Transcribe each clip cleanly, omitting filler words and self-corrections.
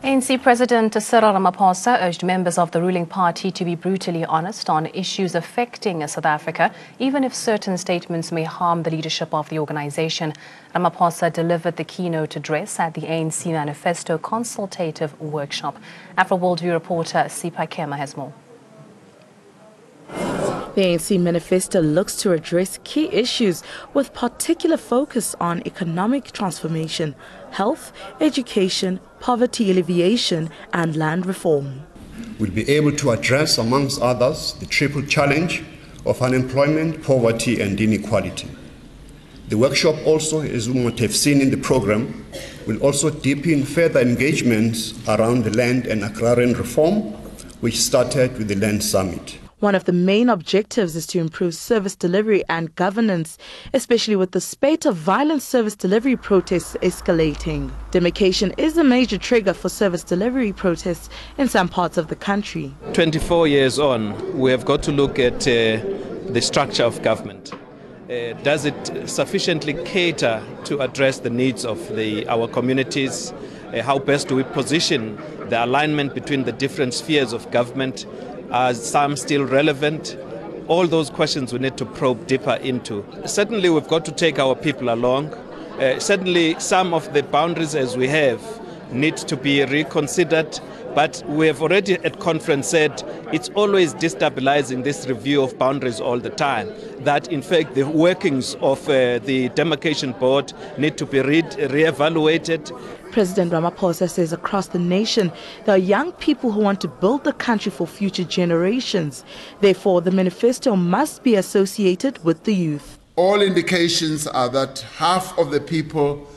ANC President Cyril Ramaphosa urged members of the ruling party to be brutally honest on issues affecting South Africa, even if certain statements may harm the leadership of the organization. Ramaphosa delivered the keynote address at the ANC Manifesto Consultative Workshop. Afro Worldview reporter Sipa Kema has more. The ANC Manifesto looks to address key issues with particular focus on economic transformation, health, education, poverty alleviation and land reform. We'll be able to address, amongst others, the triple challenge of unemployment, poverty and inequality. The workshop also, as we might have seen in the program, will also deepen further engagements around the land and agrarian reform, which started with the Land Summit. One of the main objectives is to improve service delivery and governance, especially with the spate of violent service delivery protests escalating. Demarcation is a major trigger for service delivery protests in some parts of the country. 24 years on, we have got to look at the structure of government. Does it sufficiently cater to address the needs of our communities? How best do we position the alignment between the different spheres of government? Are some still relevant? All those questions we need to probe deeper into. Certainly we've got to take our people along. Certainly some of the boundaries as we have need to be reconsidered, but we have already at conference said it's always destabilizing this review of boundaries all the time, that in fact the workings of the demarcation board need to be re-evaluated. President Ramaphosa says across the nation there are young people who want to build the country for future generations. Therefore, the manifesto must be associated with the youth. All indications are that half of the people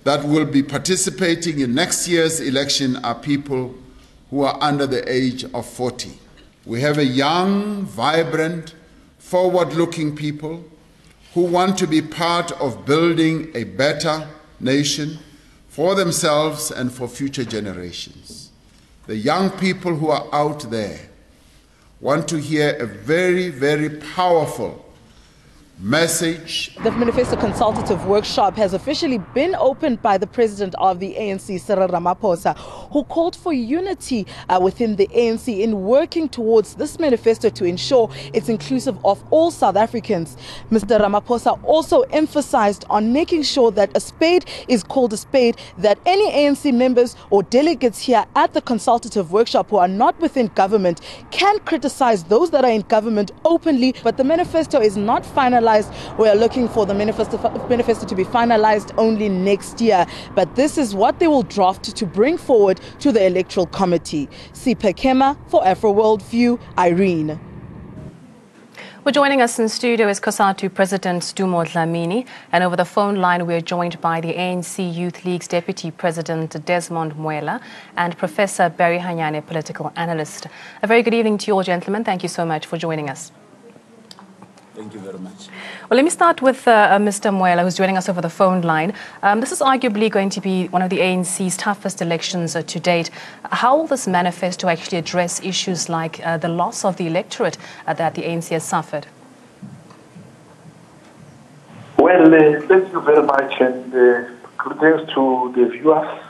that will be participating in next year's election are people who are under the age of 40. We have a young, vibrant, forward-looking people who want to be part of building a better nation for themselves and for future generations. The young people who are out there want to hear a very, very powerful message. The Manifesto Consultative Workshop has officially been opened by the President of the ANC, Cyril Ramaphosa, who called for unity within the ANC in working towards this manifesto to ensure it's inclusive of all South Africans. Mr. Ramaphosa also emphasized on making sure that a spade is called a spade, that any ANC members or delegates here at the Consultative Workshop who are not within government can criticize those that are in government openly, but the manifesto is not finalized. We are looking for the manifesto to be finalized only next year. But this is what they will draft to bring forward to the Electoral Committee. Sipa Kema for Afro Worldview, Irene. Well, joining us in studio is COSATU President Dumo Dlamini, and over the phone line we are joined by the ANC Youth League's Deputy President Desmond Mwela and Professor Barry Hanyane, political analyst. A very good evening to you all, gentlemen. Thank you so much for joining us. Thank you very much. Well, let me start with Mr. Mwela, who's joining us over the phone line. This is arguably going to be one of the ANC's toughest elections to date. How will this manifesto actually address issues like the loss of the electorate that the ANC has suffered? Well, thank you very much, and greetings to the viewers.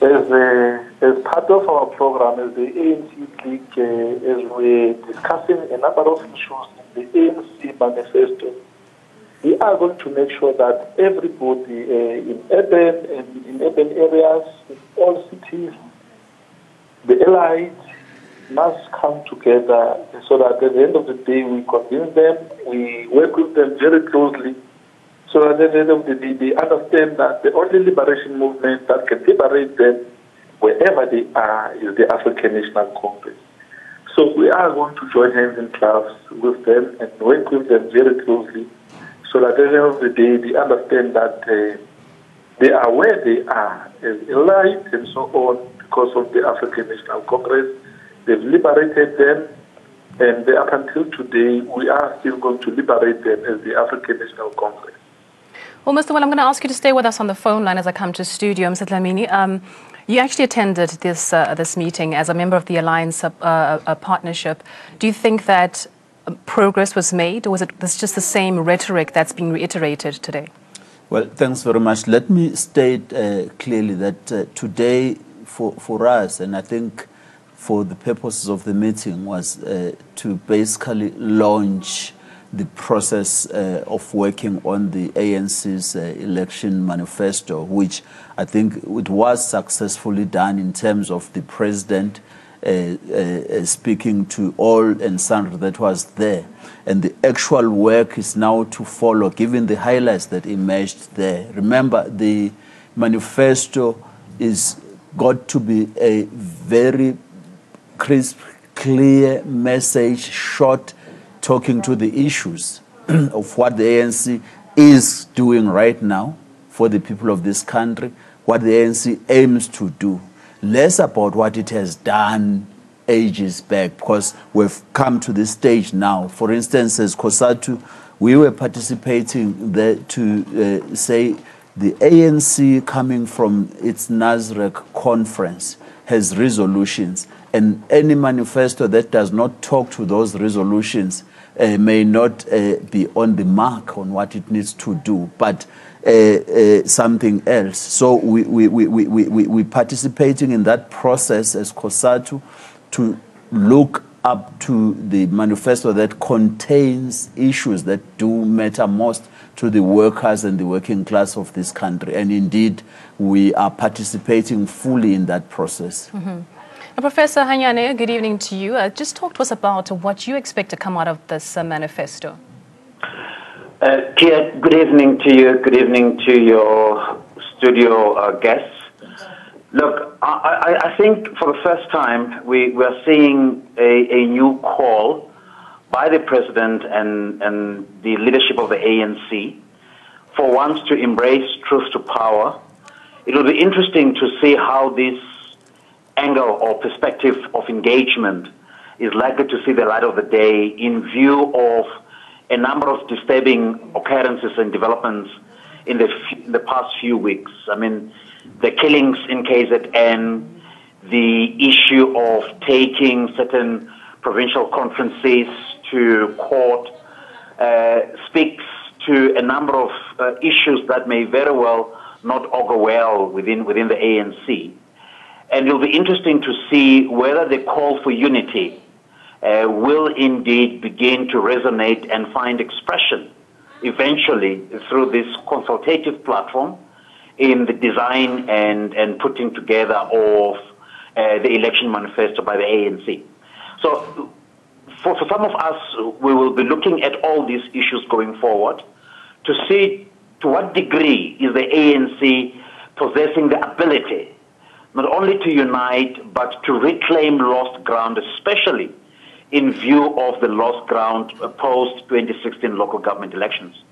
As part of our program, as the ANC League, as we're discussing a number of issues in the ANC manifesto, we are going to make sure that everybody in urban areas, in all cities, the elites must come together so that at the end of the day we convince them, we work with them very closely, so that at the end of the day they understand that the only liberation movement that can liberate them wherever they are is the African National Congress. So we are going to join hands in gloves with them and work with them very closely, so that at the end of the day they understand that they are where they are as elite and so on because of the African National Congress. They've liberated them, and up until today we are still going to liberate them as the African National Congress. Well, Mr. Well, I'm going to ask you to stay with us on the phone line as I come to studio. Mr. Dlamini, you actually attended this meeting as a member of the Alliance partnership. Do you think that progress was made, or was it just the same rhetoric that's being reiterated today? Well, thanks very much. Let me state clearly that today for us, and I think for the purposes of the meeting, was to basically launch the process of working on the ANC's election manifesto, which I think it was successfully done in terms of the president speaking to all and sundry that was there. And the actual work is now to follow, given the highlights that emerged there. Remember, the manifesto is got to be a very crisp, clear message, short, talking to the issues of what the ANC is doing right now for the people of this country, what the ANC aims to do. Less about what it has done ages back, because we've come to this stage now. For instance, as COSATU, we were participating there to say the ANC coming from its NASREC conference has resolutions, and any manifesto that does not talk to those resolutions may not be on the mark on what it needs to do, but something else. So we participating in that process as COSATU to look up to the manifesto that contains issues that do matter most to the workers and the working class of this country. And indeed, we are participating fully in that process. Mm-hmm. Professor Hanyane, good evening to you. Just talk to us about what you expect to come out of this manifesto. Tia, good evening to you. Good evening to your studio guests. Look, I think for the first time we are seeing a new call by the president and the leadership of the ANC for once to embrace truth to power. It will be interesting to see how this angle or perspective of engagement is likely to see the light of the day in view of a number of disturbing occurrences and developments in the past few weeks. I mean, the killings in KZN, the issue of taking certain provincial conferences to court, speaks to a number of issues that may very well not augur well within the ANC. And it will be interesting to see whether the call for unity will indeed begin to resonate and find expression eventually through this consultative platform in the design and putting together of the election manifesto by the ANC. So for some of us, we will be looking at all these issues going forward to see to what degree is the ANC possessing the ability not only to unite, but to reclaim lost ground, especially in view of the lost ground post-2016 local government elections.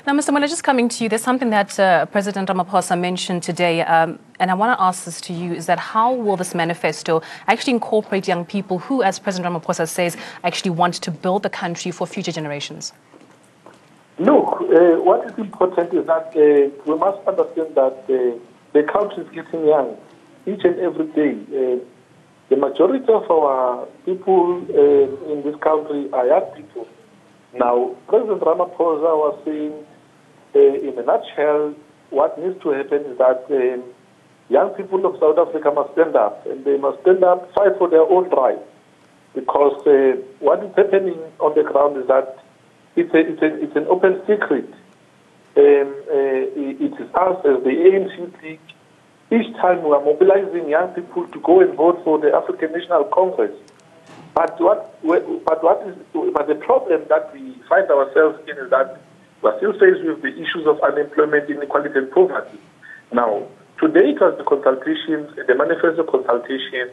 Now, Mr. Mwela, just coming to you, there's something that President Ramaphosa mentioned today, and I want to ask this to you, is that how will this manifesto actually incorporate young people who, as President Ramaphosa says, actually want to build the country for future generations? Look, what is important is that we must understand that the country is getting young each and every day. The majority of our people in this country are young people. Now, President Ramaphosa was saying, in a nutshell, what needs to happen is that young people of South Africa must stand up, and they must stand up, fight for their own rights. Because what is happening on the ground is that it's an open secret. It is us as the ANC League. Each time we are mobilizing young people to go and vote for the African National Congress. But the problem that we find ourselves in is that we are still faced with the issues of unemployment, inequality, and poverty. Now, today it was the consultation, the manifesto consultation,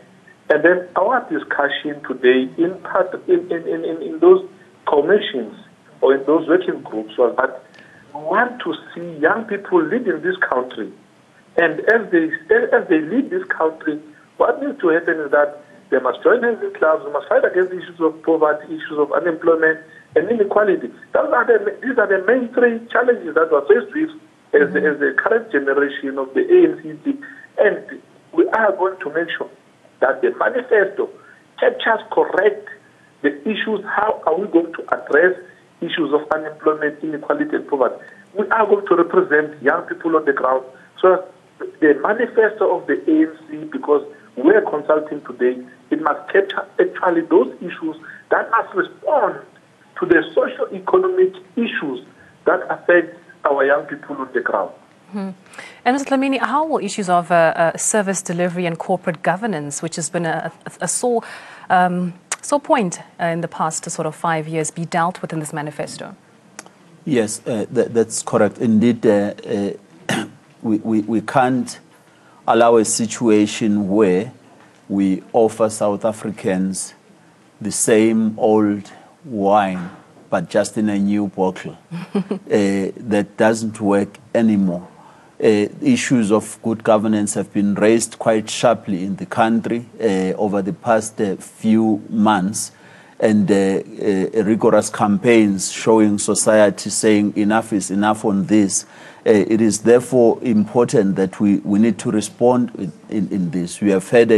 and then our discussion today in those commissions or in those working groups was that we want to see young people leading this country. And as they lead this country, what needs to happen is that they must join hands in clubs, they must fight against the issues of poverty, issues of unemployment, and inequality. These are the main three challenges that we're faced with as the current generation of the ANC. And we are going to make sure that the manifesto captures correct the issues. How are we going to address issues of unemployment, inequality, and poverty? we are going to represent young people on the ground. So the manifesto of the ANC, because we're consulting today, it must capture actually those issues that must respond to the socio-economic issues that affect our young people on the ground. And Mr. Dlamini, how will issues of service delivery and corporate governance, which has been a sore point in the past sort of 5 years, be dealt with in this manifesto? Yes, that's correct. Indeed, we can't allow a situation where we offer South Africans the same old wine, but just in a new bottle. That doesn't work anymore. Issues of good governance have been raised quite sharply in the country over the past few months, and rigorous campaigns showing society saying enough is enough on this. It is therefore important that we need to respond in this. We have had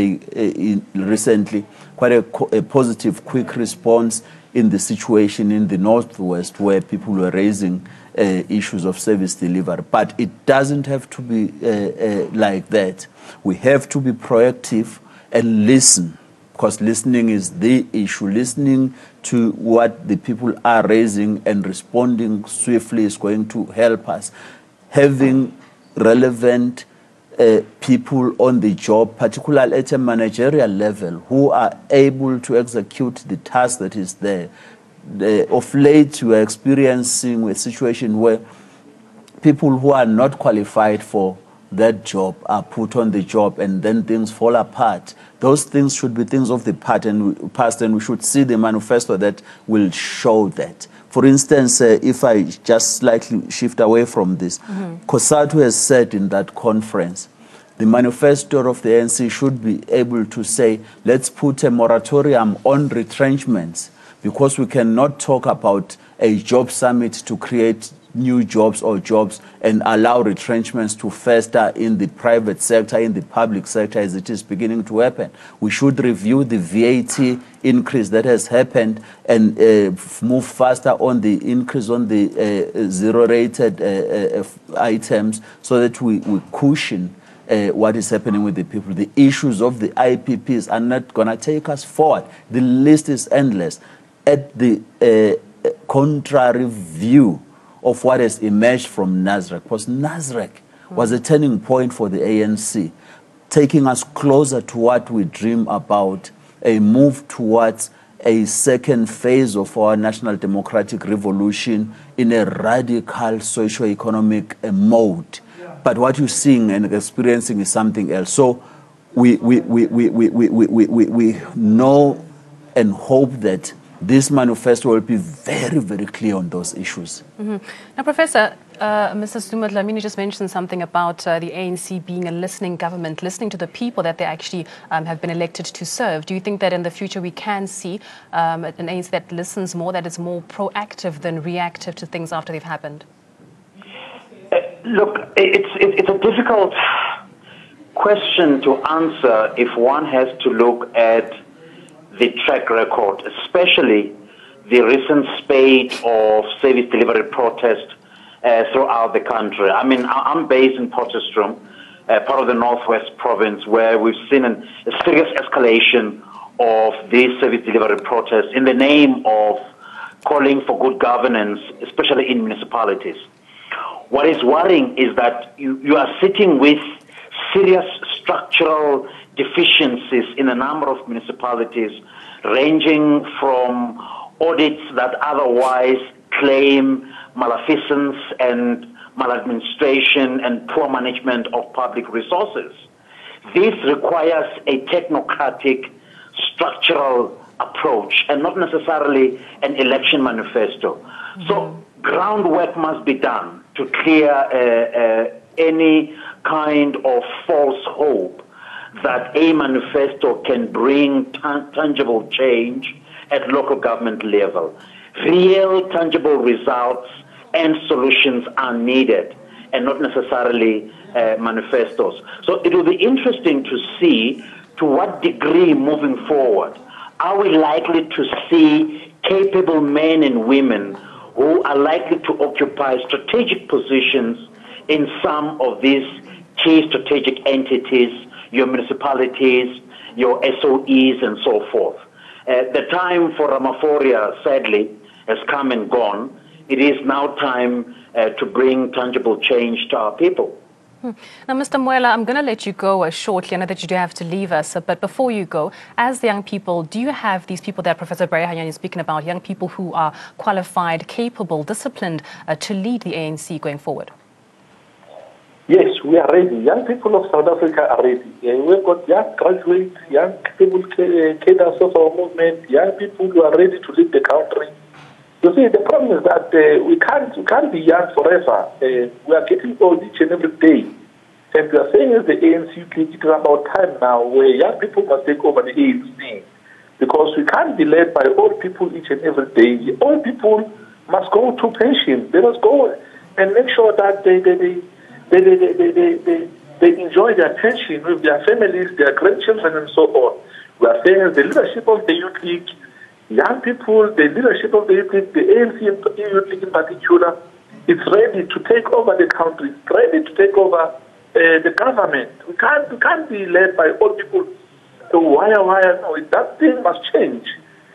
recently quite a positive, quick response in the situation in the Northwest, where people were raising issues of service delivery. But it doesn't have to be like that. We have to be proactive and listen, because listening is the issue. Listening to what the people are raising and responding swiftly is going to help us. Having relevant people on the job, particularly at a managerial level, who are able to execute the task that is there. Of late, we are experiencing a situation where people who are not qualified for that job are put on the job, and then things fall apart. Those things should be things of the past, and we should see the manifesto that will show that. For instance, if I just slightly shift away from this, COSATU has said in that conference, the manifesto of the ANC should be able to say, let's put a moratorium on retrenchments, because we cannot talk about a job summit to create new jobs or jobs and allow retrenchments to fester in the private sector, in the public sector, as it is beginning to happen. We should review the VAT increase that has happened and move faster on the increase on the zero-rated items, so that we cushion what is happening with the people. The issues of the IPPs are not going to take us forward. The list is endless. At the contrary view of what has emerged from Nasrec, because Nasrec was a turning point for the ANC, taking us closer to what we dream about, a move towards a second phase of our national democratic revolution in a radical socio-economic mode. But what you're seeing and experiencing is something else. So we know and hope that this manifesto will be very, very clear on those issues. Now, Professor, Mr. Dlamini just mentioned something about the ANC being a listening government, listening to the people that they actually have been elected to serve. Do you think that in the future we can see an ANC that listens more, that is more proactive than reactive to things after they've happened? Look, it's a difficult question to answer if one has to look at the track record, especially the recent spate of service delivery protests throughout the country. I mean, I'm based in Potchefstroom, part of the Northwest province, where we've seen a serious escalation of these service delivery protests in the name of calling for good governance, especially in municipalities. What is worrying is that you are sitting with serious structural deficiencies in a number of municipalities, ranging from audits that otherwise claim malfeasance and maladministration and poor management of public resources. This requires a technocratic, structural approach and not necessarily an election manifesto. So groundwork must be done to clear any kind of false hope that a manifesto can bring tangible change at local government level. Real tangible results and solutions are needed, and not necessarily manifestos. So it will be interesting to see to what degree moving forward are we likely to see capable men and women who are likely to occupy strategic positions in some of these key strategic entities, your municipalities, your SOEs, and so forth. The time for Ramaphosa, sadly, has come and gone. It is now time to bring tangible change to our people. Now, Mr. Mwela, I'm going to let you go shortly. I know that you do have to leave us, but before you go, as the young people, do you have these people that Professor Barehanyane is speaking about, young people who are qualified, capable, disciplined to lead the ANC going forward? Yes, we are ready. Young people of South Africa are ready. We've got young graduates, young people, cadres of our movement, young people who are ready to lead the country. You see, the problem is that we can't be young forever. We are getting old each and every day. And we are saying as the ANC, it is about time now where young people must take over the ANC. Because we can't be led by old people each and every day. Old people must go to pension. They must go and make sure that they enjoy their pension with their families, their grandchildren, and so on. We are saying as the leadership of the Youth League, young people, the leadership of the Youth League, the ANC Youth League in particular, is ready to take over the country, it's ready to take over the government. We can't be led by old people. So why? No, that thing must change.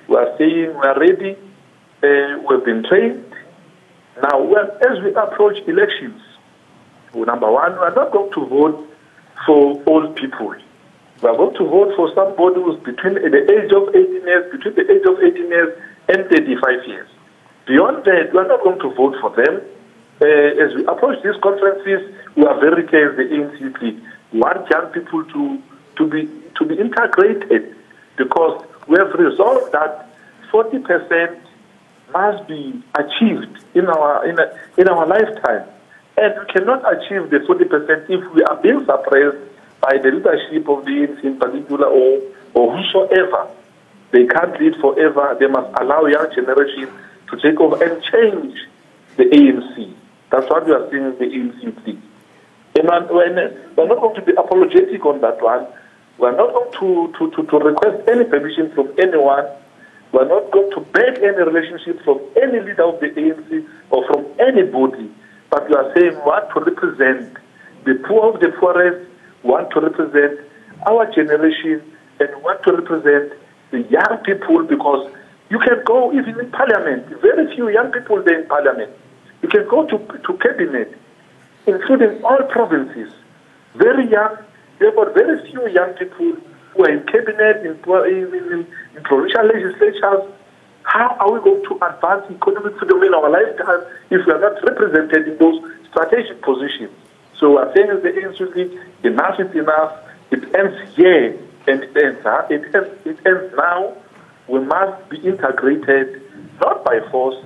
We are saying we are ready. We've been trained. Now, as we approach elections, number one, we are not going to vote for old people. We are going to vote for somebody who's between the age of 18 years, between the age of 18 years and 35 years. Beyond that, we are not going to vote for them. As we approach these conferences, we are very clear as the ANC. We want young people to be integrated, because we have resolved that 40% must be achieved in our lifetime. And we cannot achieve the 40% if we are being suppressed by the leadership of the ANC in particular, or whosoever. They can't lead forever. They must allow young generation to take over and change the ANC. That's what we are seeing in the ANC thing. And we're not going to be apologetic on that one. We're not going to request any permission from anyone. We're not going to beg any relationship from any leader of the ANC or from anybody. But we are saying we want to represent the poor of the poorest, we want to represent our generation, and we want to represent the young people, because you can go even in parliament. Very few young people there in parliament. You can go to cabinet, including all provinces. Very young. There are very few young people who are in cabinet, in provincial legislatures. How are we going to advance economic freedom in our lifetime if we are not represented in those strategic positions? So we are saying as the ANC, enough is enough. It ends here and it ends now. We must be integrated, not by force,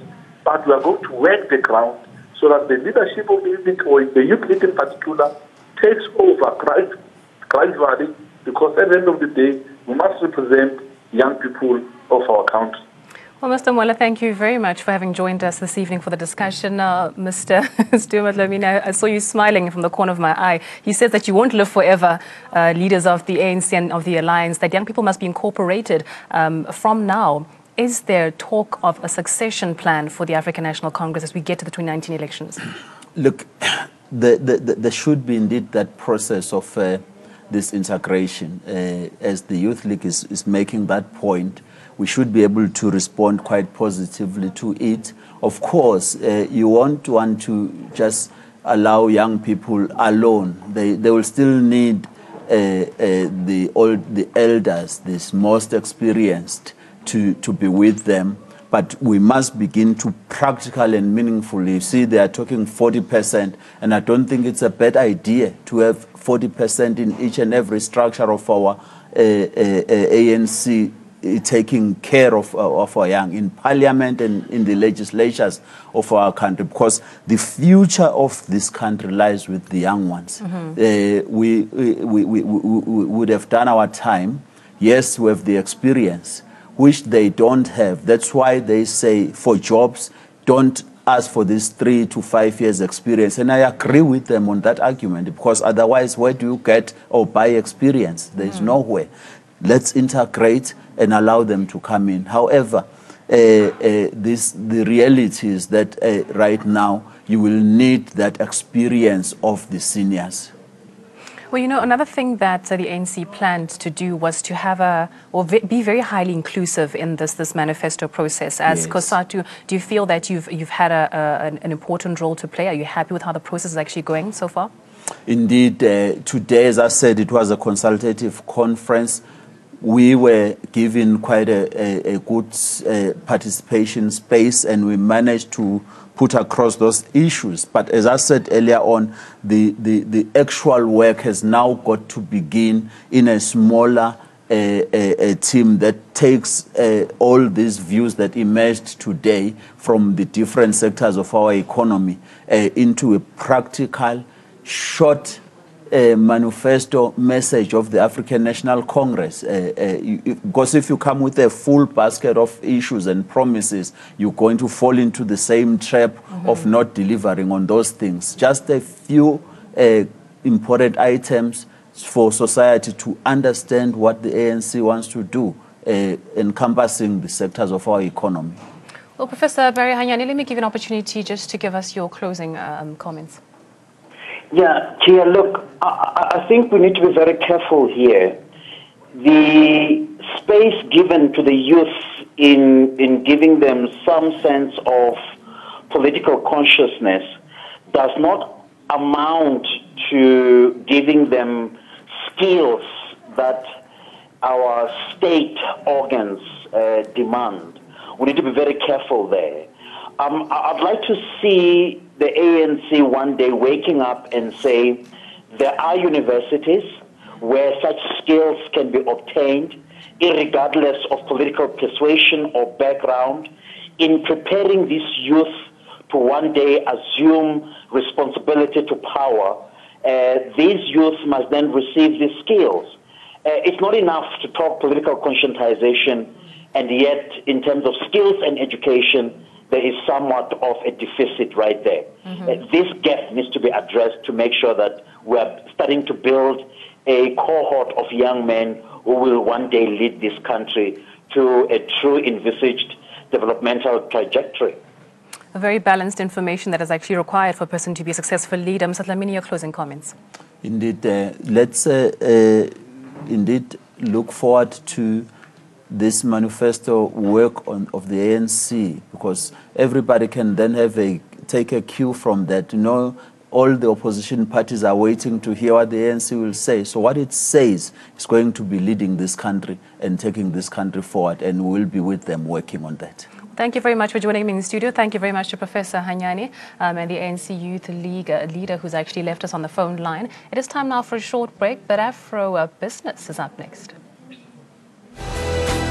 but we are going to work the ground so that the leadership of the Youth League, or the Youth League in particular, takes over gradually, because at the end of the day, we must represent young people of our country. Well, Mr. Mwela, thank you very much for having joined us this evening for the discussion. Mr. Stuart Lamina, I saw you smiling from the corner of my eye. He says that you won't live forever, leaders of the ANC and of the Alliance, that young people must be incorporated from now. Is there talk of a succession plan for the African National Congress as we get to the 2019 elections? Look, there should be indeed that process of this integration. As the Youth League is making that point, we should be able to respond quite positively to it. Of course, you won't want to just allow young people alone. They will still need the elders, these most experienced, to be with them. But we must begin to practically and meaningfully. You see, they are talking 40%, and I don't think it's a bad idea to have 40% in each and every structure of our ANC, taking care of our young in parliament and in the legislatures of our country, because the future of this country lies with the young ones. We would have done our time. Yes, we have the experience, which they don't have. That's why they say for jobs, don't ask for this 3 to 5 years experience. And I agree with them on that argument, because otherwise where do you get or buy experience? There's nowhere. Let's integrate and allow them to come in. However, the reality is that right now you will need that experience of the seniors. Well, you know, another thing that the ANC planned to do was to have be very highly inclusive in this manifesto process. As Yes. COSATU, do you feel that you've had an important role to play? Are you happy with how the process is actually going so far? Indeed, today, as I said, it was a consultative conference. We were given quite a good participation space, and we managed to put across those issues. But as I said earlier on, the actual work has now got to begin in a smaller a team that takes all these views that emerged today from the different sectors of our economy into a practical, short manifesto message of the African National Congress. Because if you come with a full basket of issues and promises, you're going to fall into the same trap of not delivering on those things. Just a few important items for society to understand what the ANC wants to do, encompassing the sectors of our economy. Well, Professor Barry Hanyane, let me give you an opportunity just to give us your closing comments. Yeah, Kia, look, I think we need to be very careful here. The space given to the youth in giving them some sense of political consciousness does not amount to giving them skills that our state organs demand. We need to be very careful there. I'd like to see the ANC one day waking up and say there are universities where such skills can be obtained, irregardless of political persuasion or background, in preparing these youth to one day assume responsibility to power. These youth must then receive these skills. It's not enough to talk political conscientization, and yet in terms of skills and education, there is somewhat of a deficit right there. This gap needs to be addressed to make sure that we're starting to build a cohort of young men who will one day lead this country to a true envisaged developmental trajectory. A very balanced information that is actually required for a person to be a successful leader. Mr. Dlamini, your closing comments. Indeed, let's indeed look forward to this manifesto work of the ANC, because everybody can then take a cue from that. You know, all the opposition parties are waiting to hear what the ANC will say. So what it says is going to be leading this country and taking this country forward, and we will be with them working on that. Thank you very much for joining me in the studio. Thank you very much to Professor Hanyane and the ANC Youth League leader who's actually left us on the phone line. It is time now for a short break, but Afro Business is up next.